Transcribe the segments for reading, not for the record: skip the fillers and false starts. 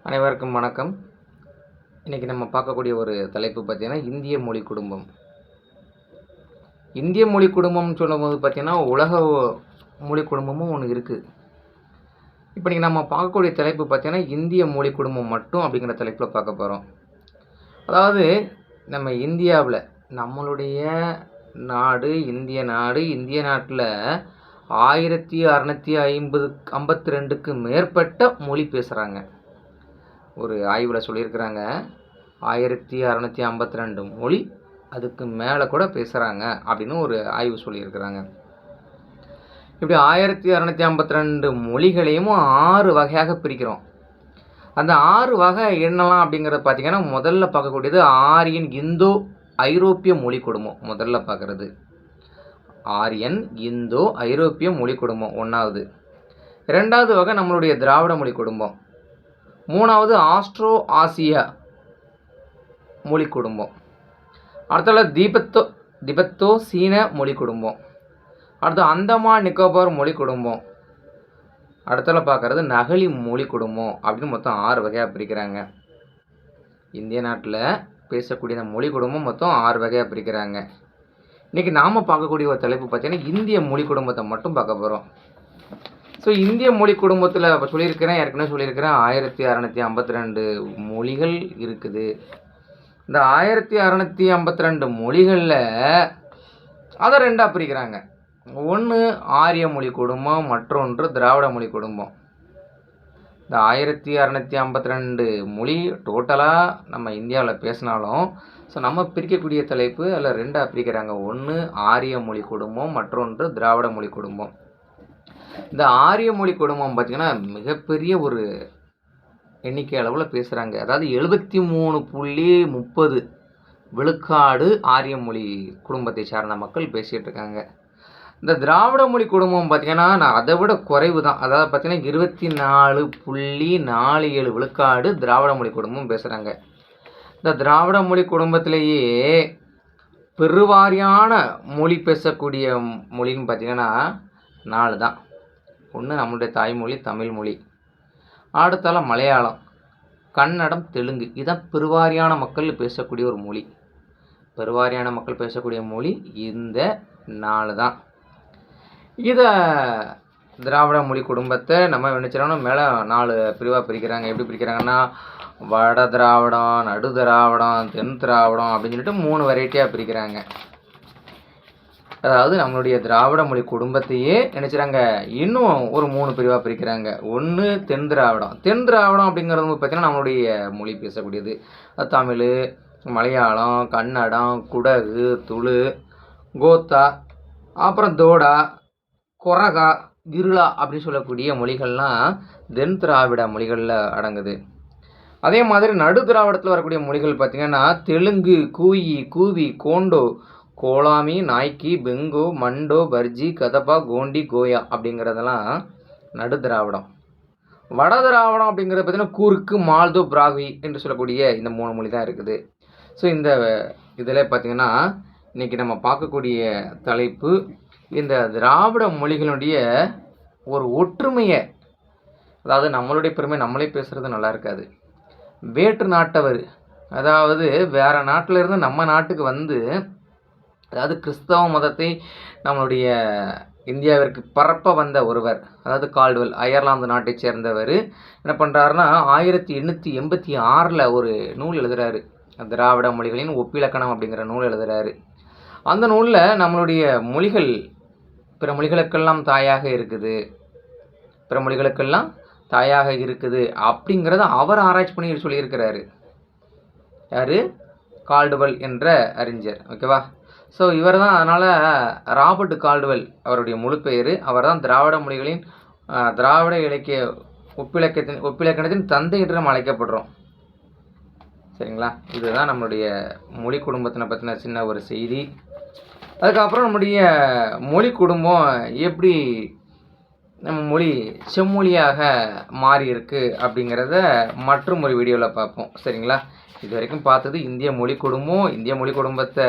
அனைவருக்கும் வணக்கம். இன்றைக்கி நம்ம பார்க்கக்கூடிய ஒரு தலைப்பு பார்த்திங்கன்னா இந்திய மொழி குடும்பம். இந்திய மொழி குடும்பம்னு சொல்லும்போது பார்த்திங்கன்னா உலக மொழி குடும்பமும் ஒன்று இருக்குது. இப்போ இன்றைக்கி நம்ம பார்க்கக்கூடிய தலைப்பு பார்த்திங்கன்னா இந்திய மொழி குடும்பம் மட்டும் அப்படிங்கிற தலைப்பில் பார்க்க போகிறோம். அதாவது நம்ம இந்தியாவில் நம்மளுடைய நாடு இந்திய நாட்டில் 1652க்கு மேற்பட்ட மொழி பேசுகிறாங்க. ஒரு ஆய்வில் சொல்லியிருக்கிறாங்க 1652 மொழி அதுக்கு மேலே கூட பேசுகிறாங்க அப்படின்னு ஒரு ஆய்வு சொல்லியிருக்கிறாங்க. இப்படி 1652 மொழிகளையும் 6 வகையாக பிரிக்கிறோம். அந்த 6 வகை என்னலாம் அப்படிங்கிறத பார்த்திங்கன்னா முதல்ல பார்க்கக்கூடியது ஆரியன் இந்தோ ஐரோப்பிய மொழி குடும்பம். முதல்ல பார்க்குறது ஆரியன் இந்தோ ஐரோப்பிய மொழி குடும்பம் ஒன்றாவது. ரெண்டாவது வகை நம்மளுடைய திராவிட மொழி குடும்பம். மூணாவது ஆஸ்ட்ரோ ஆசியா மொழி குடும்பம். அடுத்தது திபெத்தோ சீன மொழி குடும்பம். அடுத்து அந்தமான் நிக்கோபார் மொழி குடும்பம். அடுத்தல பார்க்குறது நகலி மொழி குடும்பம் அப்படின்னு மொத்தம் 6 வகையாக பிரிக்கிறாங்க. இந்திய நாட்டில் பேசக்கூடிய மொழி குடும்பம் மொத்தம் 6 வகையாக பிரிக்கிறாங்க. இன்றைக்கி நாம் பார்க்கக்கூடிய ஒரு தலைப்பு பார்த்திங்கன்னா இந்திய மொழி குடும்பத்தை மட்டும் பார்க்க போகிறோம். ஸோ இந்திய மொழி குடும்பத்தில் இப்போ சொல்லியிருக்கிறேன், ஏற்கனவே சொல்லியிருக்கிறேன் 1652 மொழிகள் இருக்குது. இந்த 1652 மொழிகளில் அதை 2ஆக பிரிக்கிறாங்க. ஒன்று ஆரிய மொழி குடும்பம், மற்றொன்று திராவிட மொழி குடும்பம். இந்த 1652 மொழி டோட்டலாக நம்ம இந்தியாவில் பேசினாலும் ஸோ நம்ம பிரிக்கக்கூடிய தலைப்பு அதில் 2ஆக பிரிக்கிறாங்க. ஒன்று ஆரிய மொழி குடும்பம், மற்றொன்று திராவிட மொழி குடும்பம். இந்த ஆரிய மொழி குடும்பம் பார்த்திங்கன்னா மிகப்பெரிய ஒரு எண்ணிக்கை அளவில் பேசுகிறாங்க. அதாவது 73.30 விழுக்காடு ஆரிய மொழி குடும்பத்தை சார்ந்த மக்கள் பேசிகிட்டு இருக்காங்க. இந்த திராவிட மொழி குடும்பம் பார்த்திங்கன்னா நான் அதை விட குறைவு தான். அதாவது பார்த்திங்கன்னா 24.47 விழுக்காடு திராவிட மொழி குடும்பம் பேசுகிறாங்க. இந்த திராவிட மொழி குடும்பத்திலேயே பெருவாரியான மொழி பேசக்கூடிய மொழின்னு பார்த்திங்கன்னா 4 தான். ஒன்று நம்மளுடைய தாய்மொழி தமிழ்மொழி, அடுத்தால மலையாளம், கன்னடம், தெலுங்கு. இதுதான் பெருவாரியான மக்கள் பேசக்கூடிய ஒரு மொழி. பெருவாரியான மக்கள் பேசக்கூடிய மொழி இந்த 4 தான். இதை திராவிட மொழி குடும்பத்தை நம்ம நினச்சிடணும் மேலே 4 பிரிவாக பிரிக்கிறாங்க. எப்படி பிரிக்கிறாங்கன்னா வட திராவிடம், நடு திராவிடம், தென் திராவிடம் அப்படின்னு சொல்லிட்டு 3 வெரைட்டியாக பிரிக்கிறாங்க. அதாவது நம்மளுடைய திராவிட மொழி குடும்பத்தையே நினைச்சுறாங்க இன்னும் ஒரு 3 பிரிவாக பிரிக்கிறாங்க. ஒன்று தென் திராவிடம். தென் திராவிடம் அப்படிங்கிறது பார்த்திங்கன்னா நம்மளுடைய மொழி பேசக்கூடியது தமிழ், மலையாளம், கன்னடம், குடகு, துளு, கோத்தா, அப்புறம் தோடா, கொரகா, இருளா அப்படின்னு சொல்லக்கூடிய மொழிகள்லாம் தென் திராவிட மொழிகளில் அடங்குது. அதே மாதிரி நடு திராவிடத்தில் வரக்கூடிய மொழிகள் பார்த்திங்கன்னா தெலுங்கு, கூயி, கூவி, கோண்டோ, கோலாமி, நாய்க்கி, பெங்கோ, மண்டோ, பர்ஜி, கதப்பா, கோண்டி, கோயா அப்படிங்கிறதெல்லாம் நடு திராவிடம். வட திராவிடம் அப்படிங்கிறது பார்த்திங்கன்னா கூருக்கு, மால்தோ, பிராவி என்று சொல்லக்கூடிய இந்த 3 மொழி தான் இருக்குது. ஸோ இந்த இதில் பார்த்திங்கன்னா இன்றைக்கி நம்ம பார்க்கக்கூடிய தலைப்பு இந்த திராவிட மொழிகளுடைய ஒரு ஒற்றுமையை, அதாவது நம்மளுடைய பெருமை நம்மளே பேசுகிறது நல்லா இருக்காது. வேற்று நாட்டவர், அதாவது வேறு நாட்டில் இருந்து நம்ம நாட்டுக்கு வந்து, அதாவது கிறிஸ்தவ மதத்தை நம்மளுடைய இந்தியாவிற்கு பரப்ப வந்த ஒருவர், அதாவது கால்டுவெல் அயர்லாந்து நாட்டை சேர்ந்தவர் என்ன பண்ணுறாருன்னா 1886 ஒரு நூல் எழுதுகிறாரு. திராவிட மொழிகளின் ஒப்பிலக்கணம் அப்படிங்கிற நூல் எழுதுகிறாரு. அந்த நூலில் நம்மளுடைய மொழிகள் பிற மொழிகளுக்கெல்லாம் தாயாக இருக்குது அப்படிங்கிறத அவர் ஆராய்ச்சி பண்ணி சொல்லியிருக்கிறாரு. யார்? கால்டுவெல் என்ற அறிஞர். ஓகேவா? ஸோ இவர் தான், அதனால் ராபர்ட் கால்டுவெல் அவருடைய முழு பெயர். அவர் தான் திராவிட மொழிகளின் திராவிட இலக்கிய ஒப்பிலக்கணத்தின் தந்தை என்று நம்ம அழைக்கப்படுறோம். சரிங்களா? இதுதான் நம்மளுடைய மொழி குடும்பத்தினை பற்றின சின்ன ஒரு செய்தி. அதுக்கப்புறம் நம்முடைய மொழி குடும்பம் எப்படி நம்ம மொழி செம்மொழியாக மாறி இருக்கு அப்படிங்கிறத மற்றும் ஒரு வீடியோவில் பார்ப்போம். சரிங்களா? இது வரைக்கும் பார்த்தது இந்திய மொழி குடும்பம். இந்திய மொழி குடும்பத்தை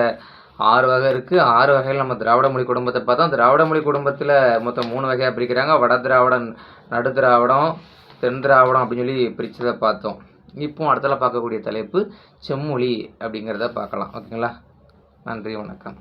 6 வகை இருக்குது. 6 வகையில் நம்ம திராவிட மொழி குடும்பத்தை பார்த்தோம். திராவிட மொழி குடும்பத்தில் மொத்தம் 3 வகையாக பிரிக்கிறாங்க. வட திராவிடம், நடு திராவிடம், தென் திராவிடம் அப்படின்னு சொல்லி பிரித்ததை பார்த்தோம். இப்போ அடுத்தல பார்க்கக்கூடிய தலைப்பு செம்மொழி அப்படிங்கிறத பார்க்கலாம். ஓகேங்களா? நன்றி, வணக்கம்.